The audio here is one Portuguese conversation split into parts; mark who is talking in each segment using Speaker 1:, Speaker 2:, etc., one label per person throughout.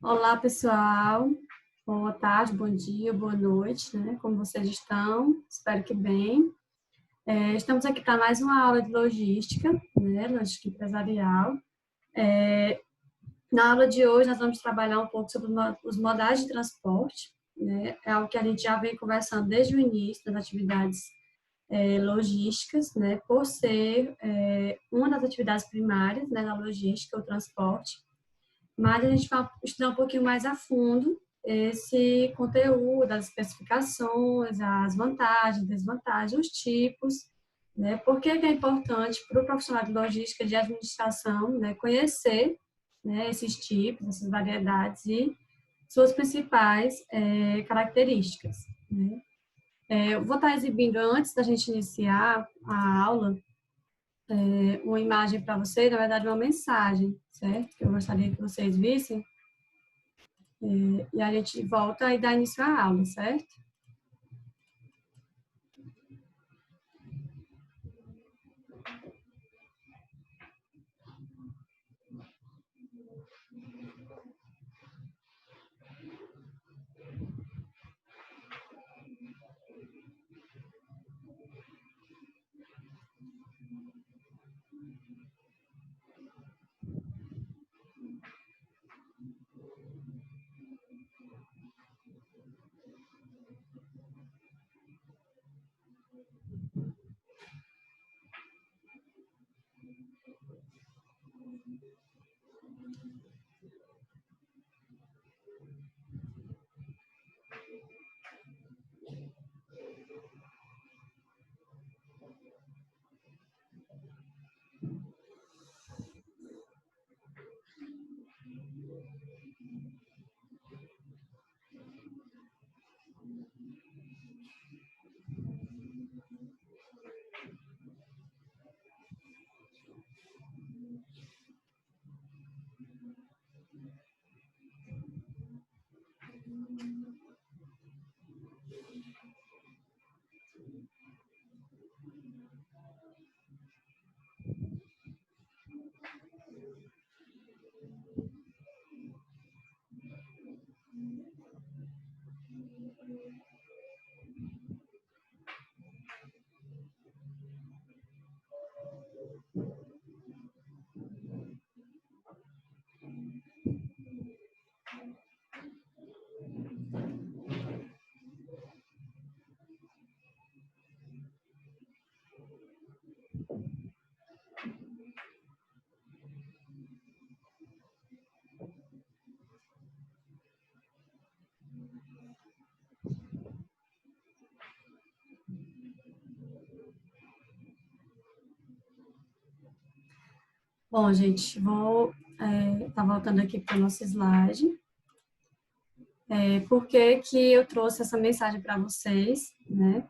Speaker 1: Olá, pessoal. Boa tarde, bom dia, boa noite, né? Como vocês estão? Espero que bem. Estamos aqui para mais uma aula de logística, né? Logística empresarial. Na aula de hoje, nós vamos trabalhar um pouco sobre os modais de transporte, né? É algo que a gente já vem conversando desde o início das atividades logísticas, né? Por ser uma das atividades primárias, né, da logística, o transporte. Mas a gente vai estudar um pouquinho mais a fundo esse conteúdo, as especificações, as vantagens, desvantagens, os tipos, né? Por que é importante para o profissional de logística de administração, né, conhecer, né, esses tipos, essas variedades e suas principais características, né? Eu vou estar exibindo, antes da gente iniciar a aula, uma imagem para vocês, na verdade, uma mensagem, certo? Que eu gostaria que vocês vissem. E a gente volta e dá início à aula, certo? Bom, gente, vou estar voltando aqui para o nosso slide. Por que que eu trouxe essa mensagem para vocês, né?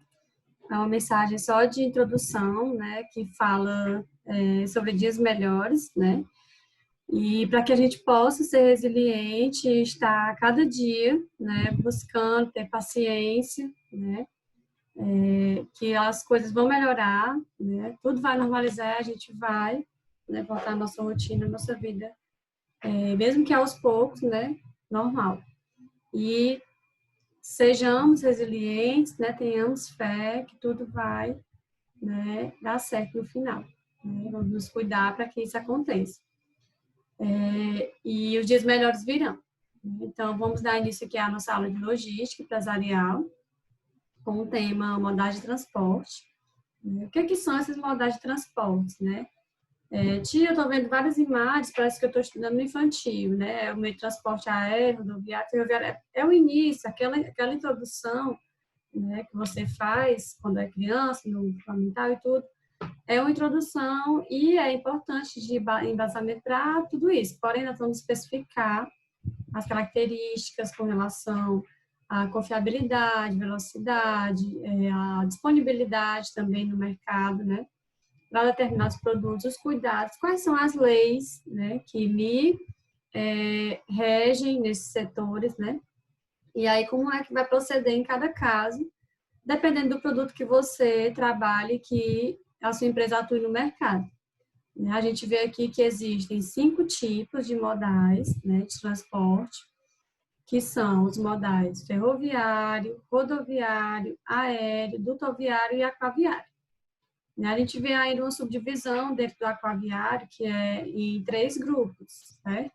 Speaker 1: É uma mensagem só de introdução, né? Que fala sobre dias melhores, né? E para que a gente possa ser resiliente e estar cada dia, né? Buscando ter paciência, né? Que as coisas vão melhorar, né? Tudo vai normalizar, a gente vai, né, voltar à nossa rotina, à nossa vida, mesmo que aos poucos, né? Normal. E sejamos resilientes, né? Tenhamos fé que tudo vai, né, dar certo no final. Né? Vamos nos cuidar para que isso aconteça. E os dias melhores virão. Então, vamos dar início aqui à nossa aula de logística empresarial, com o tema modais de transporte. O que são esses modais de transporte, né? Tia, eu estou vendo várias imagens, parece que eu estou estudando no infantil, né? É o meio de transporte aéreo, rodoviário, ferroviário. É o início, aquela introdução, né, que você faz quando é criança, no fundamental e tudo. É uma introdução e é importante de embasamento para tudo isso. Porém, nós vamos especificar as características com relação à confiabilidade, velocidade, a disponibilidade também no mercado, né? Para determinados produtos, os cuidados, quais são as leis, né, que me regem nesses setores, né? E aí, como é que vai proceder em cada caso, dependendo do produto que você trabalhe, que a sua empresa atue no mercado. A gente vê aqui que existem 5 tipos de modais, né, de transporte. que são os modais ferroviário, rodoviário, aéreo, dutoviário e aquaviário. A gente vê ainda uma subdivisão dentro do aquaviário, que é em 3 grupos, certo?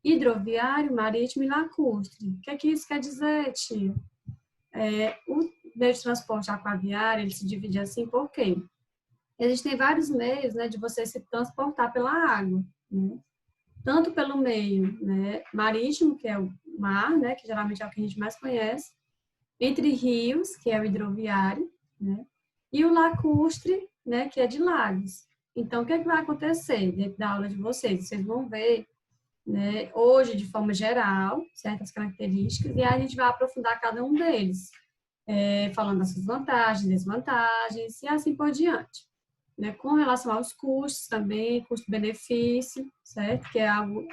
Speaker 1: Hidroviário, marítimo e lacustre. O que isso quer dizer, tio? O meio de transporte aquaviário, ele se divide assim por quê? Existem vários meios, né, de você se transportar pela água, né? Tanto pelo meio, né, marítimo, que é o mar, né, que geralmente é o que a gente mais conhece, entre rios, que é o hidroviário, né, e o lacustre, né, que é de lagos. Então, o que vai acontecer dentro da aula de vocês? Vocês vão ver, né, hoje, de forma geral, certas características, e aí a gente vai aprofundar cada um deles, falando das suas vantagens, desvantagens, e assim por diante. Né, com relação aos custos também, custo-benefício, certo? Que é algo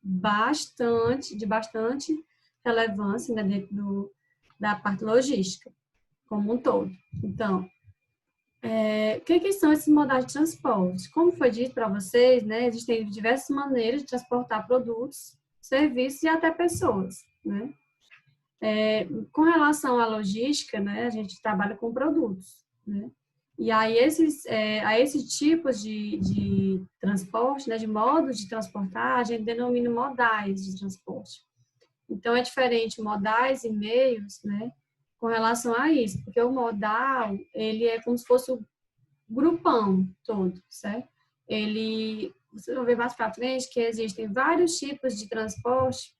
Speaker 1: de bastante relevância, né, dentro da parte logística, como um todo. Então, o que são esses modais de transporte? Como foi dito para vocês, né, existem diversas maneiras de transportar produtos, serviços e até pessoas, né? Com relação à logística, né, a gente trabalha com produtos, né? E aí a esses tipos de transporte, né, de modos de transportar, a gente denomina modais de transporte. Então, é diferente modais e meios, né, com relação a isso, porque o modal, ele é como se fosse o grupão todo, certo? Vocês vão ver mais para frente que existem vários tipos de transporte,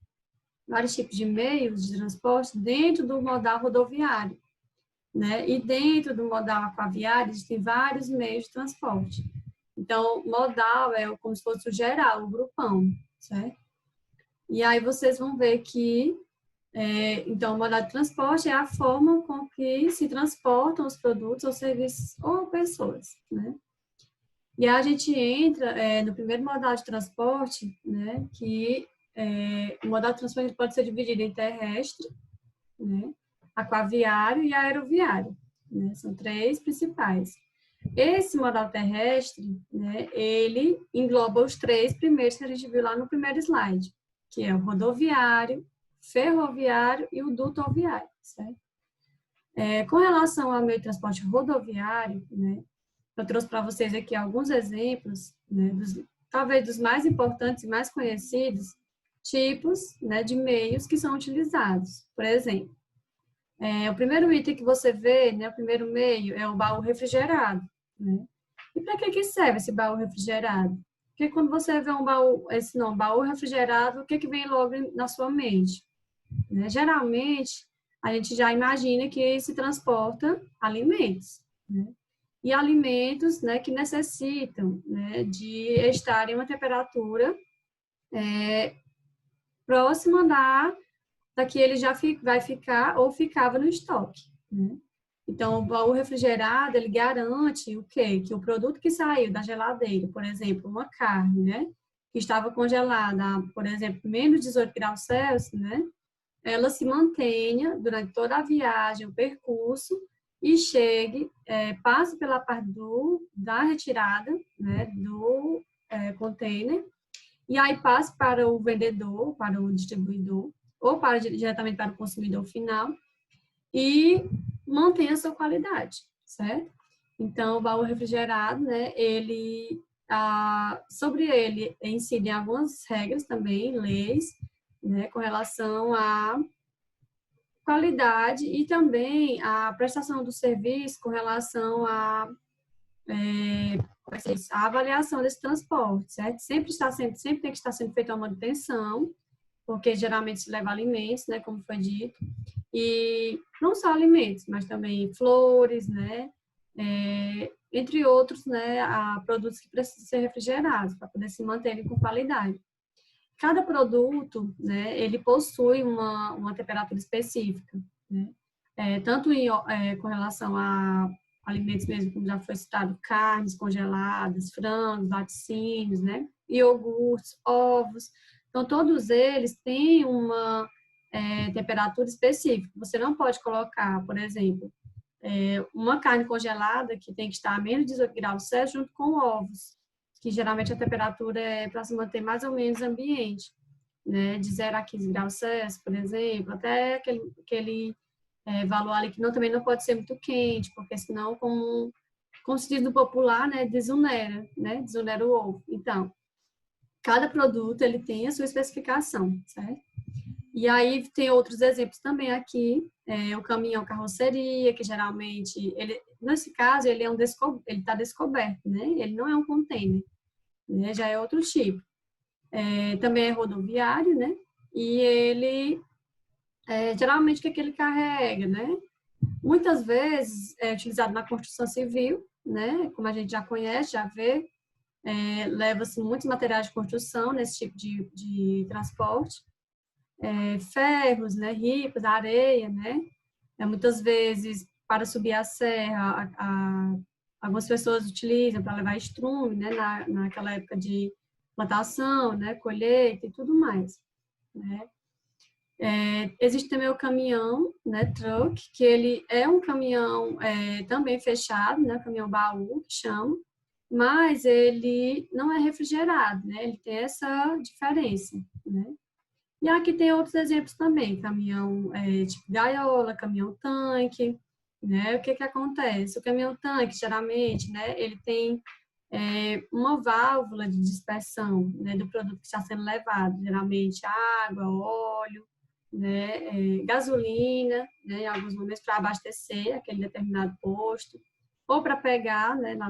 Speaker 1: vários tipos de meios de transporte dentro do modal rodoviário, né? E dentro do modal aquaviário existem vários meios de transporte. Então, modal é como se fosse o geral, o grupão, certo? E aí vocês vão ver que, então, o modal de transporte é a forma com que se transportam os produtos ou serviços ou pessoas, né? E aí a gente entra no primeiro modal de transporte, né? Que o modal de transporte pode ser dividido em terrestre, né, aquaviário e aeroviário, né? São 3 principais. Esse modal terrestre, né, ele engloba os 3 primeiros que a gente viu lá no primeiro slide, que é o rodoviário, ferroviário e o dutoviário, certo? Com relação ao meio de transporte rodoviário, né, eu trouxe para vocês aqui alguns exemplos, né, talvez dos mais importantes e mais conhecidos tipos, né, de meios que são utilizados. Por exemplo, o primeiro item que você vê, né, o primeiro meio, é o baú refrigerado, né? E para que serve esse baú refrigerado? Porque quando você vê esse nome, baú refrigerado, o que vem logo na sua mente? Né? Geralmente, a gente já imagina que se transporta alimentos, né? E alimentos, né, que necessitam, né, de estar em uma temperatura próxima da que ele já vai ficar ou ficava no estoque, né? Então, o baú refrigerado, ele garante o quê? Que o produto que saiu da geladeira, por exemplo, uma carne, né, que estava congelada, por exemplo, menos 18 graus Celsius, né, ela se mantenha durante toda a viagem, o percurso, e chegue, passe pela parte da retirada, né, do container, e aí passe para o vendedor, para o distribuidor, ou diretamente para o consumidor final, e mantenha a sua qualidade, certo? Então, o baú refrigerado, né, sobre ele incidem algumas regras também, leis, né, com relação à qualidade e também a prestação do serviço com relação a avaliação desse transporte, certo? Sempre tem que estar sendo feita uma manutenção, porque geralmente se leva alimentos, né, como foi dito, e não só alimentos, mas também flores, né, entre outros, né, produtos que precisam ser refrigerados para poder se manterem com qualidade. Cada produto, né, ele possui uma temperatura específica, né, tanto com relação a alimentos mesmo, como já foi citado, carnes congeladas, frangos, laticínios, né, iogurtes, ovos. Então, todos eles têm uma temperatura específica. Você não pode colocar, por exemplo, uma carne congelada que tem que estar a menos 18 graus Celsius junto com ovos, que geralmente a temperatura é para se manter mais ou menos ambiente. né, de 0 a 15 graus Celsius, por exemplo, até aquele valor ali que também não pode ser muito quente, porque senão, como se diz no popular, né, desonera o ovo. Então, cada produto ele tem a sua especificação, certo? E aí tem outros exemplos também aqui, o caminhão carroceria, que geralmente, nesse caso, ele está descoberto, né? Ele não é um container, né? Já é outro tipo. Também é rodoviário, né? E ele, geralmente, o que ele carrega, né? Muitas vezes é utilizado na construção civil, né? Como a gente já conhece, já vê, leva-se muitos materiais de construção nesse tipo de transporte. Ferros, né, ripos, areia, né? Muitas vezes, para subir a serra, algumas pessoas utilizam para levar estrume, né, naquela época de plantação, né, colheita e tudo mais, né? Existe também o caminhão, né, truck, que ele é um caminhão também fechado, né, caminhão baú, que chama, mas ele não é refrigerado, né, ele tem essa diferença, né? E aqui tem outros exemplos também, caminhão tipo gaiola, caminhão-tanque, né? O que acontece? O caminhão-tanque, geralmente, né, ele tem uma válvula de dispersão, né, do produto que está sendo levado, geralmente água, óleo, né, gasolina, né, em alguns momentos para abastecer aquele determinado posto, ou para pegar, né, lá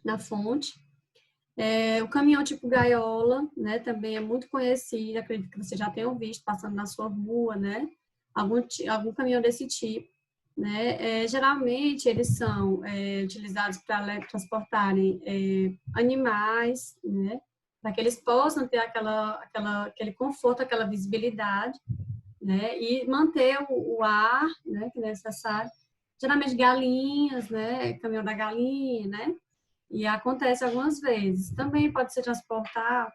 Speaker 1: na fonte. O caminhão tipo gaiola, né, também é muito conhecido, acredito que você já tenha visto passando na sua rua, né, algum caminhão desse tipo, né, geralmente eles são utilizados para transportarem animais, né, para que eles possam ter aquele conforto, aquela visibilidade, né, e manter o ar, né, que é necessário. Geralmente galinhas, né, caminhão da galinha, né, e acontece algumas vezes. Também pode ser transportar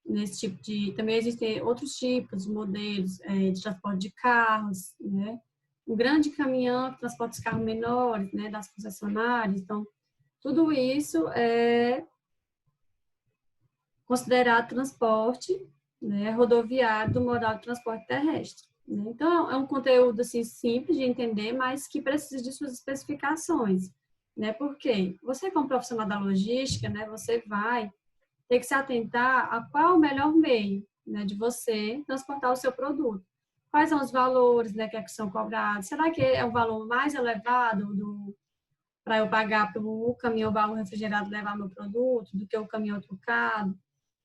Speaker 1: nesse tipo de... Também existem outros tipos de modelos de transporte de carros, né? Um grande caminhão que transporta os carros menores, né? Das concessionárias. Então, tudo isso é considerado transporte, né, rodoviário do modal de transporte terrestre, né? Então, é um conteúdo assim, simples de entender, mas que precisa de suas especificações, né? Porque você, como profissional da logística, né, você vai ter que se atentar a qual é o melhor meio, né, de você transportar o seu produto. Quais são os valores, né, que são cobrados? Será que é o valor mais elevado para eu pagar para o caminhão baú refrigerado levar meu produto do que o caminhão trucado?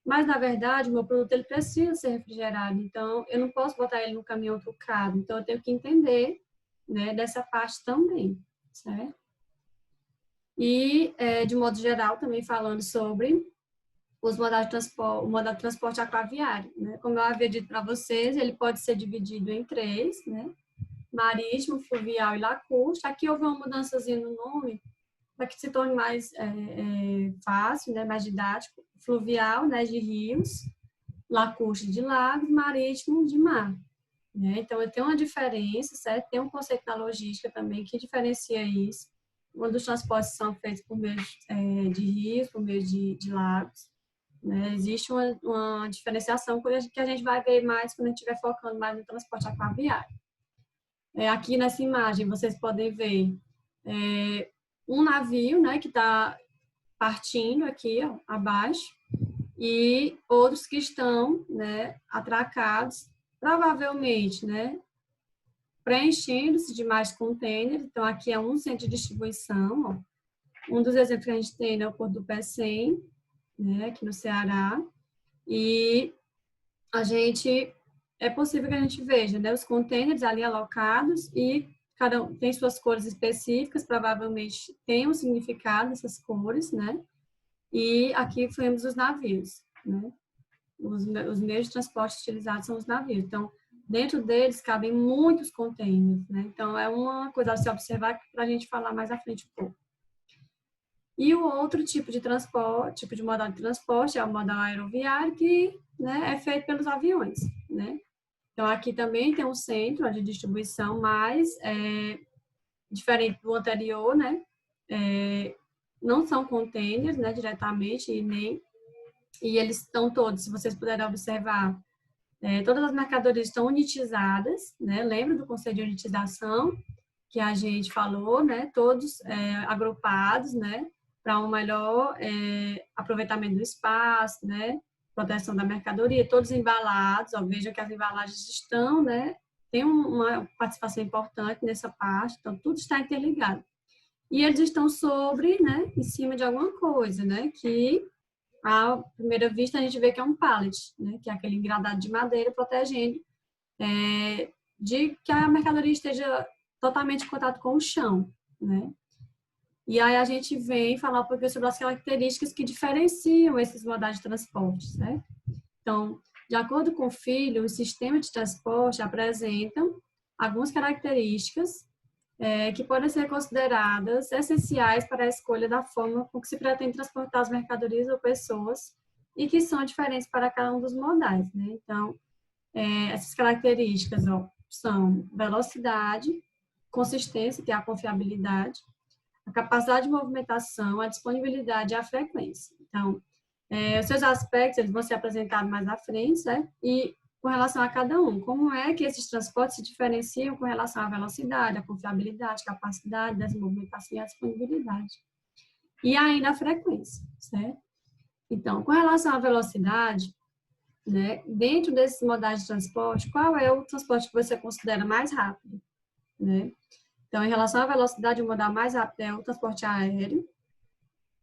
Speaker 1: Mas, na verdade, o meu produto ele precisa ser refrigerado, então eu não posso botar ele no caminhão trucado. Então, eu tenho que entender, né, dessa parte também, certo? E, de modo geral, também falando sobre os modais de transporte, o modal de transporte aquaviário, né? Como eu havia dito para vocês, ele pode ser dividido em 3, né? Marítimo, fluvial e lacustre. Aqui houve uma mudançazinha no nome, para que se torne mais fácil, né? Mais didático. Fluvial, né? De rios, lacustre de lagos, marítimo de mar, né? Então, tem uma diferença, certo? Tem um conceito na logística também que diferencia isso, quando os transportes são feitos por meio de rios, por meio de lagos, né? Existe uma diferenciação que a gente vai ver mais quando a gente estiver focando mais no transporte aquaviário. Aqui nessa imagem, vocês podem ver um navio, né, que está partindo aqui, ó, abaixo, e outros que estão, né, atracados, provavelmente, né, preenchendo-se de mais containers. Então, aqui é um centro de distribuição, ó. Um dos exemplos que a gente tem é o Porto do Pecém, né, aqui no Ceará, e é possível que a gente veja, né, os containers ali alocados e cada um tem suas cores específicas, provavelmente tem um significado essas cores, né, e aqui vemos os navios, né, os meios de transporte utilizados são os navios. Então, dentro deles cabem muitos containers, né, então é uma coisa a se observar para a gente falar mais à frente um pouco. E o outro tipo de transporte, tipo de modal de transporte é o modal aeroviário, que, né, é feito pelos aviões, né. Então, aqui também tem um centro de distribuição, mas diferente do anterior, né, não são containers, né, diretamente, e eles estão todos, se vocês puderem observar, Todas as mercadorias estão unitizadas, né? Lembra do conceito de unitização que a gente falou, né? Todos agrupados, né? Para um melhor aproveitamento do espaço, né? Proteção da mercadoria, todos embalados. Ó, veja que as embalagens estão, né? Tem uma participação importante nessa parte, então tudo está interligado. E eles estão sobre, né? Em cima de alguma coisa, né? Que à primeira vista a gente vê que é um pallet, né? Que é aquele engradado de madeira protegendo de que a mercadoria esteja totalmente em contato com o chão, né? E aí a gente vem falar um pouquinho sobre as características que diferenciam esses modais de transporte, né? Então, de acordo com o Filho, o sistema de transporte apresentam algumas características que podem ser consideradas essenciais para a escolha da forma com que se pretende transportar as mercadorias ou pessoas e que são diferentes para cada um dos modais, né? Então, essas características são velocidade, consistência, que é a confiabilidade, a capacidade de movimentação, a disponibilidade e a frequência. Então, os seus aspectos eles vão ser apresentados mais à frente, certo? E com relação a cada um, como é que esses transportes se diferenciam com relação à velocidade, à confiabilidade, capacidade, movimentação e a disponibilidade. E ainda a frequência, certo? Então, com relação à velocidade, né, dentro desses modais de transporte, qual é o transporte que você considera mais rápido, né? Então, em relação à velocidade, o modal mais rápido é o transporte aéreo.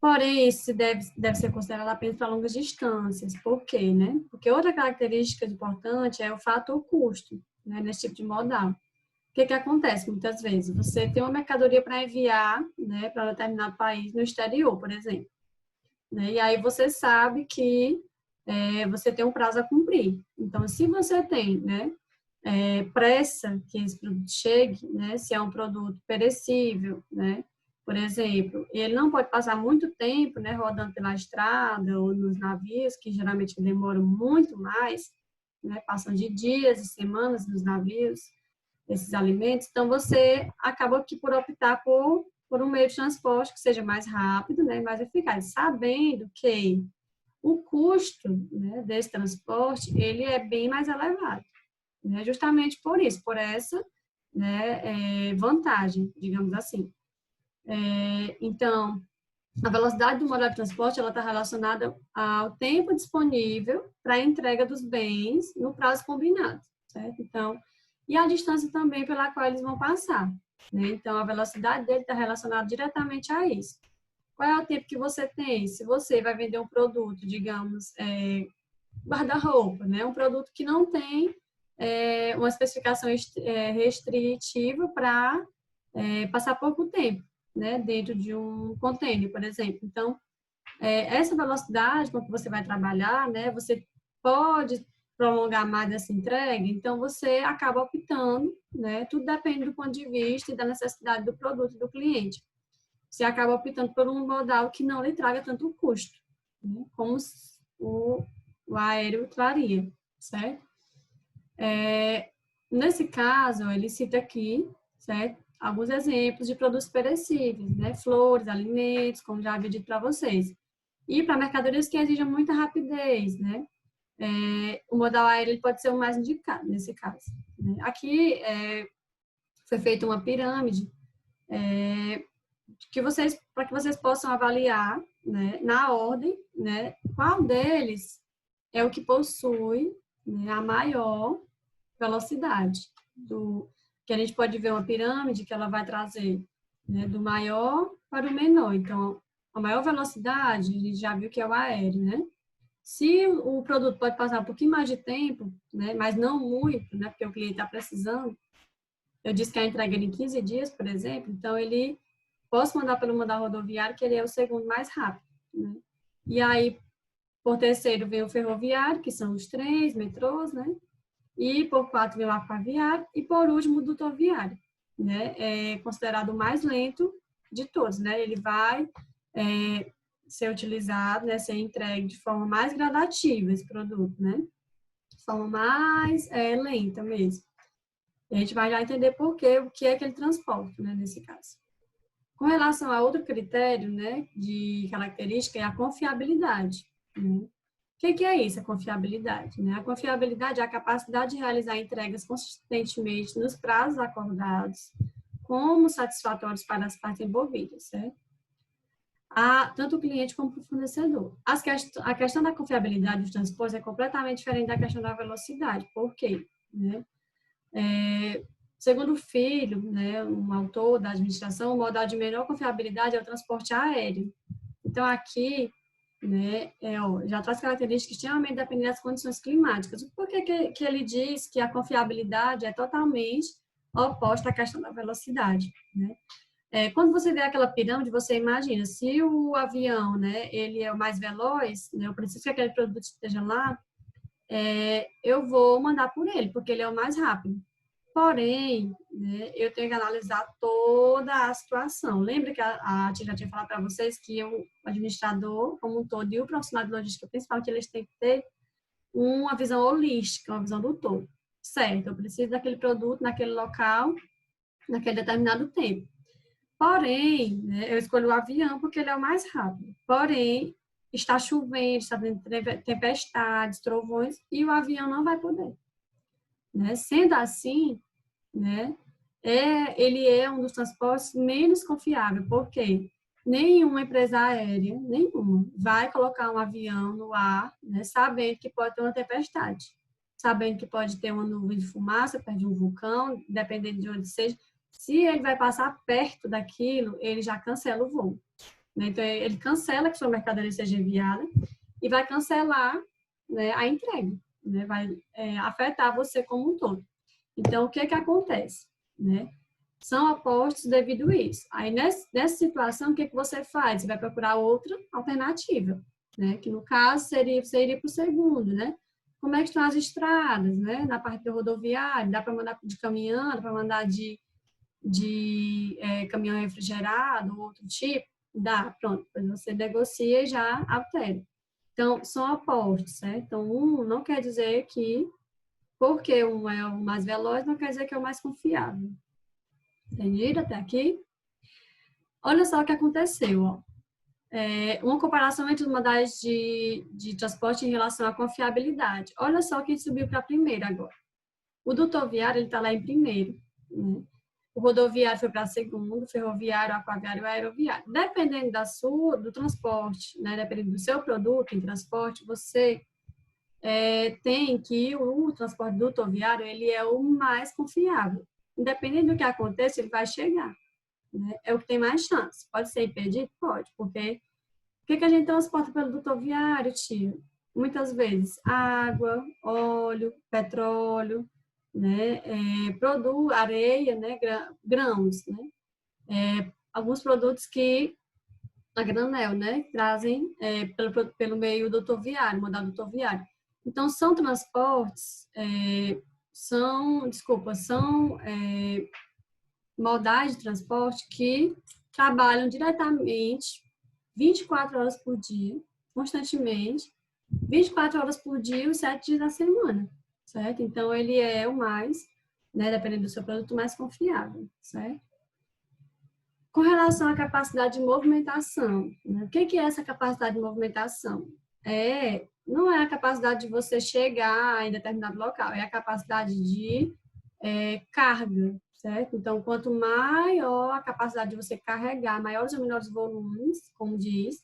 Speaker 1: Porém, isso deve ser considerado apenas para longas distâncias. Por quê, né? Porque outra característica importante é o fator custo, né, nesse tipo de modal. O que acontece muitas vezes? Você tem uma mercadoria para enviar, né, para determinado país no exterior, por exemplo. Né? E aí você sabe que você tem um prazo a cumprir. Então, se você tem, né, pressa que esse produto chegue, né, se é um produto perecível, né, por exemplo, ele não pode passar muito tempo, né, rodando pela estrada ou nos navios, que geralmente demoram muito mais, né, passam de dias e semanas nos navios, esses alimentos, então você acaba que por optar por um meio de transporte que seja mais rápido, né, mais eficaz, sabendo que o custo, né, desse transporte, ele é bem mais elevado, né, justamente por isso, por essa, né, vantagem, digamos assim. Então, a velocidade do modo de transporte ela está relacionada ao tempo disponível para a entrega dos bens no prazo combinado, certo? Então, e a distância também pela qual eles vão passar, né? Então, a velocidade dele está relacionada diretamente a isso. Qual é o tempo que você tem? Se você vai vender um produto, digamos, guarda-roupa, né? Um produto que não tem uma especificação restritiva para passar pouco tempo, né? Dentro de um container, por exemplo. Então, essa velocidade com que você vai trabalhar, né? Você pode prolongar mais essa entrega, então você acaba optando, né? Tudo depende do ponto de vista e da necessidade do produto e do cliente. Você acaba optando por um modal que não lhe traga tanto custo, né? Como o aéreo traria, certo? Nesse caso, ele cita aqui, certo? Alguns exemplos de produtos perecíveis, né? Flores, alimentos, como já havia dito para vocês. E para mercadorias que exijam muita rapidez, né? O modal aéreo ele pode ser o mais indicado nesse caso. Né? Aqui foi feita uma pirâmide para que vocês possam avaliar, né, na ordem, né, qual deles é o que possui, né, a maior velocidade. Que a gente pode ver uma pirâmide que ela vai trazer, né, do maior para o menor. Então, a maior velocidade, a gente já viu que é o aéreo, né? Se o produto pode passar um pouquinho mais de tempo, né, mas não muito, né, porque o cliente está precisando, eu disse que a entrega é em 15 dias, por exemplo, então ele posso mandar pelo modal rodoviário, que ele é o segundo mais rápido. Né? E aí, por terceiro, vem o ferroviário, que são os trens, metrôs, né? E por quarto vem o aquaviário e por último o dutoviário, né? É considerado o mais lento de todos, né? Ele vai ser utilizado, né? Ser entregue de forma mais gradativa esse produto, né? De forma mais lenta mesmo. E a gente vai já entender por quê, o que é que ele transporta, né? Nesse caso. Com relação a outro critério, né? De característica é a confiabilidade. Né? que é isso, a confiabilidade? Né? A confiabilidade é a capacidade de realizar entregas consistentemente nos prazos acordados, como satisfatórios para as partes envolvidas, certo? Tanto o cliente como o fornecedor. A questão da confiabilidade dos transportes é completamente diferente da questão da velocidade. Por quê? Né? Segundo o Filho, né, um autor da administração, o modal de menor confiabilidade é o transporte aéreo. Então, aqui, né, já traz características extremamente dependentes das condições climáticas. Por que ele diz que a confiabilidade é totalmente oposta à questão da velocidade? Né? Quando você vê aquela pirâmide, você imagina, se o avião, né, ele é o mais veloz, né, eu preciso que aquele produto esteja lá, eu vou mandar por ele, porque ele é o mais rápido. Porém, né, eu tenho que analisar toda a situação. Lembra que a tia já tinha falado para vocês que o administrador, como um todo, e o profissional de logística principal, que eles têm que ter uma visão holística, uma visão do todo. Certo, eu preciso daquele produto naquele local, naquele determinado tempo. Porém, né, eu escolho o avião porque ele é o mais rápido. Porém, está chovendo, está tendo tempestades, trovões, e o avião não vai poder. Né? Sendo assim, né, ele é um dos transportes menos confiável, porque nenhuma empresa aérea, nenhuma, vai colocar um avião no ar, né, sabendo que pode ter uma tempestade, sabendo que pode ter uma nuvem de fumaça perto de um vulcão, dependendo de onde seja. Se ele vai passar perto daquilo, ele já cancela o voo. Né? Então, ele cancela que sua mercadoria seja enviada e vai cancelar, né, a entrega. Né? Vai afetar você como um todo. Então, o que acontece? Né? São opostos devido a isso. Aí, nessa situação, o que você faz? Você vai procurar outra alternativa, né? Que, no caso, você iria para o segundo, né? Como é que estão as estradas, né? Na parte do rodoviário, dá para mandar de caminhão, dá para mandar de caminhão refrigerado, outro tipo? Dá, pronto. Depois você negocia e já altera. Então, são opostos, certo? Então, um não quer dizer que porque um é o mais veloz, não quer dizer que é o mais confiável. Entendido até aqui? Olha só o que aconteceu. Ó. Uma comparação entre os modais de transporte em relação à confiabilidade. Olha só quem subiu para primeiro agora. O dutoviário está lá em primeiro. Né? O rodoviário foi para segundo, o ferroviário, o aquaviário e o aeroviário. Dependendo do transporte, né? Dependendo do seu produto em transporte, você tem que o transporte dutoviário ele é o mais confiável. Independente do que aconteça, ele vai chegar. Né? É o que tem mais chance. Pode ser impedido? Pode, porque o que a gente transporta pelo dutoviário, tio? Muitas vezes água, óleo, petróleo, né? Areia, né? Grãos, né? Alguns produtos que a granel, né? Trazem pelo meio dutoviário, modal dutoviário. Então, são transportes, são modais de transporte que trabalham diretamente 24 horas por dia, constantemente, 24 horas por dia, os 7 dias da semana, certo? Então, ele é o mais, né, dependendo do seu produto, mais confiável, certo? Com relação à capacidade de movimentação, né? O que é essa capacidade de movimentação? Não é a capacidade de você chegar em determinado local, é a capacidade de carga, certo? Então, quanto maior a capacidade de você carregar, maiores ou menores volumes, como diz,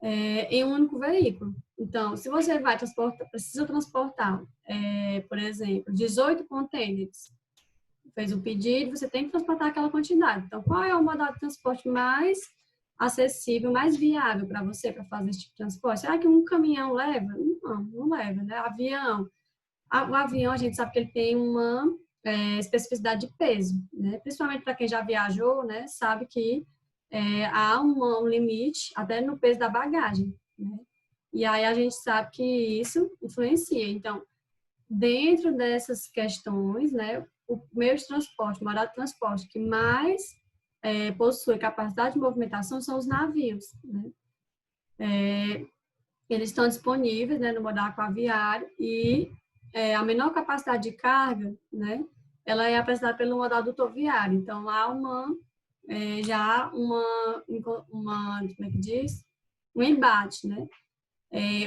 Speaker 1: em um único veículo. Então, se você precisa transportar, por exemplo, 18 contêineres, fez um pedido, você tem que transportar aquela quantidade. Então, qual é o modal de transporte mais acessível, mais viável para você para fazer esse tipo de transporte? Será que um caminhão leva? Não leva, né? O avião, a gente sabe que ele tem uma especificidade de peso, né? Principalmente para quem já viajou, né? Sabe que há um limite até no peso da bagagem, né? E aí a gente sabe que isso influencia. Então, dentro dessas questões, né, o meio de transporte, o modal de transporte que mais possui capacidade de movimentação são os navios. Né? Eles estão disponíveis, né, no modal aquaviário e a menor capacidade de carga, né, ela é apresentada pelo modal dutoviário. Então, há já uma, como é que diz? Um embate, né?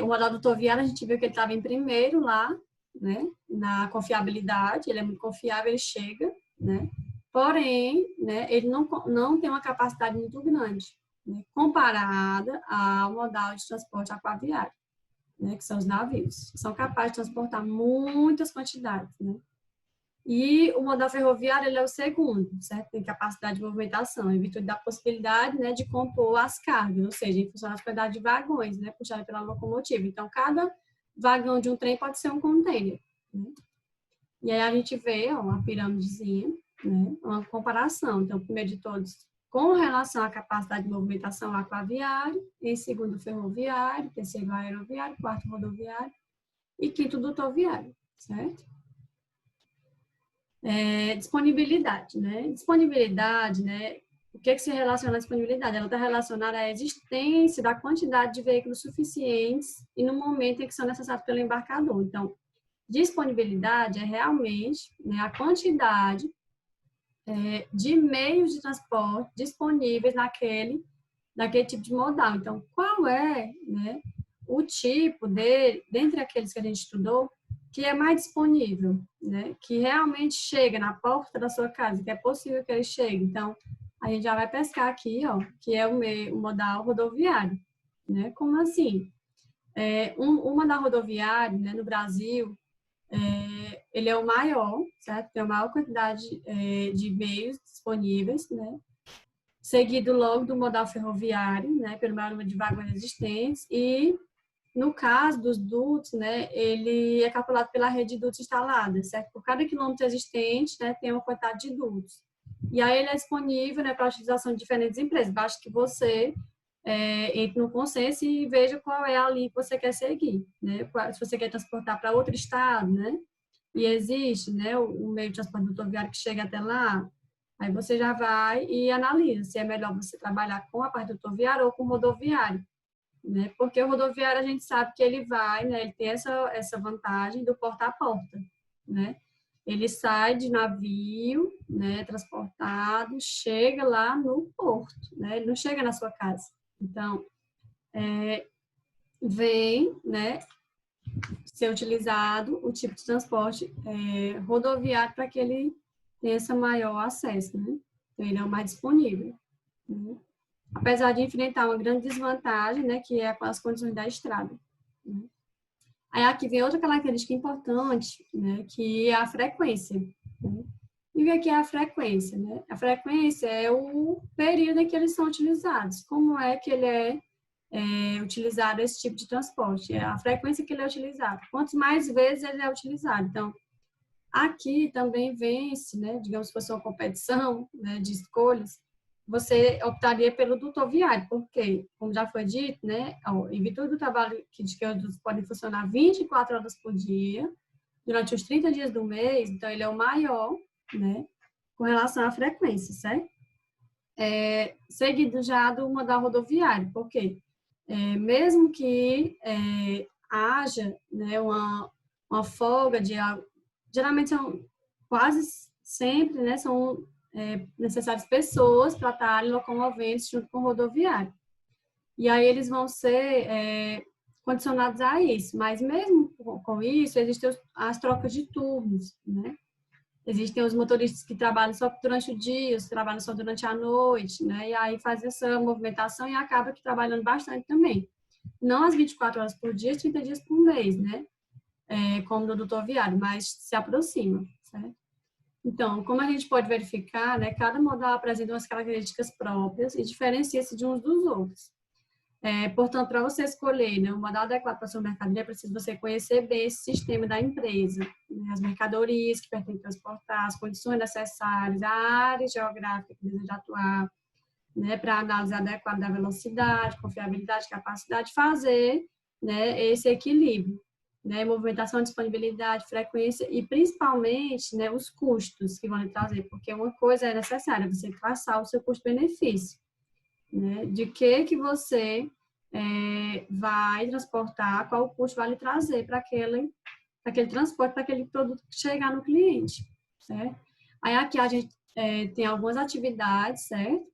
Speaker 1: O modal rodoviário, a gente viu que ele estava em primeiro lá, né, na confiabilidade, ele é muito confiável, ele chega, né, porém, né, ele não tem uma capacidade muito grande, né, comparada ao modal de transporte aquaviário, né, que são os navios, que são capazes de transportar muitas quantidades, né. E o modal ferroviário, ele é o segundo, certo? Tem capacidade de movimentação, em virtude da possibilidade, né, de compor as cargas, ou seja, em função da quantidade de vagões, né, puxada pela locomotiva. Então, cada vagão de um trem pode ser um container, né? E aí a gente vê, ó, uma pirâmidezinha, né, uma comparação. Então, primeiro de todos, com relação à capacidade de movimentação aquaviário, em segundo, ferroviário, terceiro, aeroviário, quarto, rodoviário e quinto, dutoviário, certo? Disponibilidade, né? Disponibilidade, né? O que se relaciona à disponibilidade? Ela está relacionada à existência da quantidade de veículos suficientes e no momento em que são necessários pelo embarcador. Então, disponibilidade é realmente, né, a quantidade de meios de transporte disponíveis naquele tipo de modal. Então, qual é, né, o tipo dentre aqueles que a gente estudou, que é mais disponível, né, que realmente chega na porta da sua casa, que é possível que ele chegue. Então, a gente já vai pescar aqui, ó, que é o modal rodoviário, né? Como assim? O modal rodoviário, né, no Brasil, ele é o maior, certo? Tem a maior quantidade de meios disponíveis, né? Seguido logo do modal ferroviário, né, pelo maior número de vagões existentes, e no caso dos dutos, né, ele é calculado pela rede de dutos instalada, certo? Por cada quilômetro existente, né, tem uma quantidade de dutos. E aí ele é disponível, né, para a utilização de diferentes empresas. Basta que você entre no consenso e veja qual é a linha que você quer seguir, né? Se você quer transportar para outro estado, né? E existe, né, o meio de transporte rodoviário que chega até lá, aí você já vai e analisa se é melhor você trabalhar com a parte rodoviária ou com o rodoviário, né? Porque o rodoviário a gente sabe que ele vai, né, ele tem essa vantagem do porta a porta, né? Ele sai de navio, né, transportado, chega lá no porto, né? Ele não chega na sua casa. Então, vem, né, ser utilizado o tipo de transporte rodoviário para que ele tenha esse maior acesso, né? Então, ele é o mais disponível, né? Apesar de enfrentar uma grande desvantagem, né, que é com as condições da estrada, né? Aí aqui vem outra característica importante, né, que é a frequência, né? E o que é a frequência, né? A frequência é o período em que eles são utilizados. Como é que ele utilizado esse tipo de transporte? É a frequência que ele é utilizado. Quantas mais vezes ele é utilizado? Então, aqui também vence, né, digamos que fosse uma competição, né, de escolhas, você optaria pelo dutoviário, porque, como já foi dito, né, em virtude do trabalho que os dutos podem funcionar 24 horas por dia, durante os 30 dias do mês, então ele é o maior, né, com relação à frequência, certo? Seguido já do modal rodoviário, porque mesmo que haja, né, uma folga de algo, geralmente são quase sempre, né, são necessárias pessoas para estarem locomovendo junto com o rodoviário. E aí eles vão ser condicionados a isso. Mas mesmo com isso, existem as trocas de turnos, né? Existem os motoristas que trabalham só durante o dia, os que trabalham só durante a noite, né? E aí faz essa movimentação e acaba que trabalhando bastante também. Não as 24 horas por dia, 30 dias por mês, né? Como no rodoviário, mas se aproxima, certo? Então, como a gente pode verificar, né, cada modal apresenta umas características próprias e diferencia-se de uns dos outros. Portanto, para você escolher, né, o modal adequado para a sua mercadoria, é preciso você conhecer bem esse sistema da empresa, né, as mercadorias que pretende transportar, as condições necessárias, a área geográfica que deseja atuar, né, para análise adequada da velocidade, confiabilidade, capacidade, fazer, né, esse equilíbrio, né, movimentação, disponibilidade, frequência e principalmente, né, os custos que vão lhe trazer, porque uma coisa é necessária, você traçar o seu custo-benefício, né, de que você vai transportar, qual o custo vai lhe trazer para aquele transporte, para aquele produto chegar no cliente, certo? Aí aqui a gente tem algumas atividades, certo?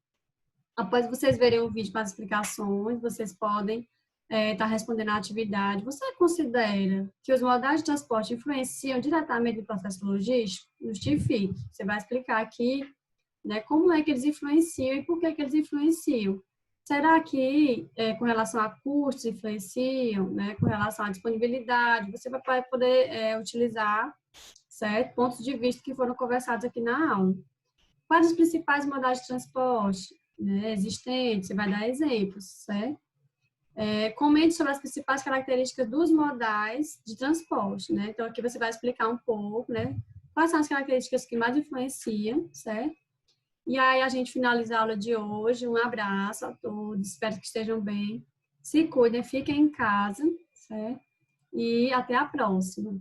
Speaker 1: Após vocês verem o vídeo com as explicações, vocês podem está respondendo à atividade, você considera que os modais de transporte influenciam diretamente no processo logístico? Justifique. Você vai explicar aqui, né, como é que eles influenciam e por que eles influenciam. Será que, com relação a custos, influenciam, né, com relação à disponibilidade? Você vai poder utilizar, certo? Pontos de vista que foram conversados aqui na aula. Quais os principais modais de transporte, né, existentes? Você vai dar exemplos, certo? Comente sobre as principais características dos modais de transporte, né? Então, aqui você vai explicar um pouco, né? Quais são as características que mais influenciam, certo? E aí, a gente finaliza a aula de hoje. Um abraço a todos, espero que estejam bem. Se cuidem, fiquem em casa, certo? E até a próxima.